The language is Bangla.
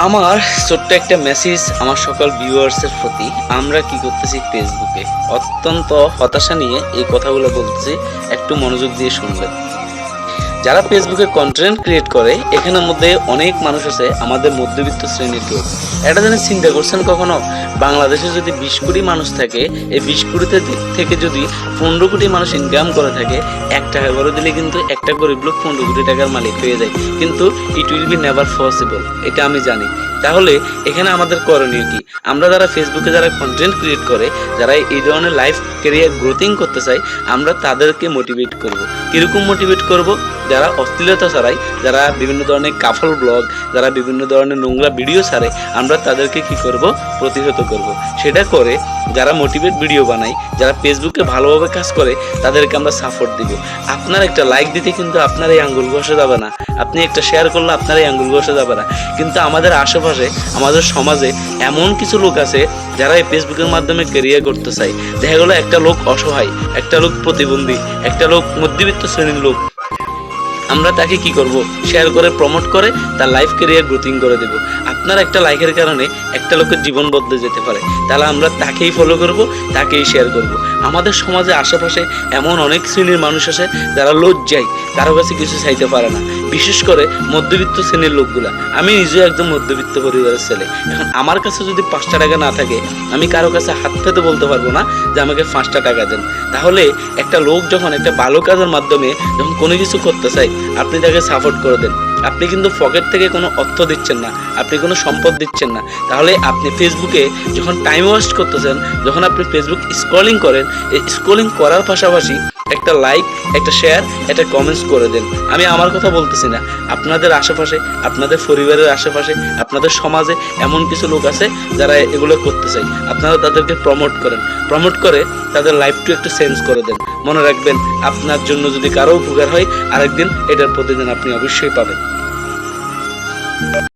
আমার ছোট্ট একটা মেসেজ আমার সকল ভিউয়ার্সের প্রতি। আমরা কি করতেছি ফেসবুকে, অত্যন্ত হতাশা নিয়ে এই কথাগুলো বলতেছি, একটু মনোযোগ দিয়ে শুনবেন। যারা ফেসবুকে কন্টেন্ট ক্রিয়েট করে, এখানের মধ্যে অনেক মানুষ আছে আমাদের মধ্যবিত্ত শ্রেণীর লোক। এটা জানি চিন্তা করছেন কখনো, বাংলাদেশে যদি 20 কোটি মানুষ থাকে, এই 20 কোটিতে থেকে যদি 15 কোটি মানুষ ইনকাম করে থাকে, 1 টাকা করে দিলে কিন্তু একটা গরিব লোক 15 কোটি টাকার মালিক হয়ে যায়। কিন্তু it will be never possible, এটা আমি জানি। তাহলে এখানে আমাদের করণীয় কি? আমরা যারা ফেসবুকে যারা কন্টেন্ট ক্রিয়েট করে, যারা এই ধরনের লাইফ ক্যারিয়ার গ্রোথিং করতে চাই, আমরা তাদেরকে মোটিভেট করব। কীরকম মোটিভেট করব? যারা অশ্লীলতা ছাড়াই, যারা বিভিন্ন ধরনের কাফল ব্লগ, যারা বিভিন্ন ধরনের নোংরা ভিডিও ছাড়ে, আমরা তাদেরকে কি করব? প্রতিহত করব। সেটা করে যারা মোটিভেট ভিডিও বানায়, যারা ফেসবুকে ভালোভাবে কাজ করে, তাদেরকে আমরা সাপোর্ট দিব। আপনার একটা লাইক দিতে কিন্তু আপনার এই আঙ্গুল ঘষে যাবে না, আপনি একটা শেয়ার করলে আপনার এই আঙ্গুল ঘষে যাবে না। কিন্তু আমাদের আশেপাশে, আমাদের সমাজে এমন কিছু লোক আছে যারা এই ফেসবুকের মাধ্যমে ক্যারিয়ার করতে চায়। দেখা গেলো একটা লোক অসহায়, একটা লোক প্রতিবন্ধী, একটা লোক মধ্যবিত্ত শ্রেণীর লোক, আমরা তাকে কি করব? শেয়ার করে প্রমোট করে তার লাইফ ক্যারিয়ার গ্রোথিং করে দেব। আপনার একটা লাইকের কারণে একটা লোকের জীবন বদলে যেতে পারে, তাহলে আমরা তাকেই ফলো করব, তাকেই শেয়ার করব। আমাদের সমাজে আশেপাশে এমন অনেক শ্রেণীর মানুষ আছে যারা লজ্জায় কারো কাছে কিছু চাইতে পারে না, বিশেষ করে মধ্যবিত্ত শ্রেণীর লোকগুলা। আমি নিজেও একদম মধ্যবিত্ত পরিবারের ছেলে। এখন আমার কাছে যদি 5টা টাকা না থাকে, আমি কারো কাছে হাত পেতে বলতে পারবো না যে আমাকে 5টা টাকা দেন। তাহলে একটা লোক যখন একটা ভালো কাজের মাধ্যমে যখন কোনো কিছু করতে চায়, আপনি তাকে সাপোর্ট করে দেন। আপনি কিন্তু পকেট থেকে কোনো অর্থ দিচ্ছেন না, আপনি কোনো সম্পদ দিচ্ছেন না। তাহলে আপনি ফেসবুকে যখন টাইম ওয়েস্ট করতেছেন, যখন আপনি ফেসবুক স্ক্রলিং করেন, এই স্ক্রলিং করার পাশাপাশি একটা লাইক, একটা শেয়ার, একটা কমেন্টস করে দেন। আমি আমার কথা বলতেছি না, আপনাদের আশেপাশে, আপনাদের পরিবারের আশেপাশে, আপনাদের সমাজে এমন কিছু লোক আছে যারা এগুলো করতে চায়। আপনারা তাদেরকে প্রমোট করেন, প্রমোট করে তাদের লাইফটু একটু চেঞ্জ করে দেন। মনে রাখবেন, আপনার জন্য যদি কারো উপকার হয়, আরেকদিন এটার প্রতিদিন আপনি অবশ্যই পাবেন।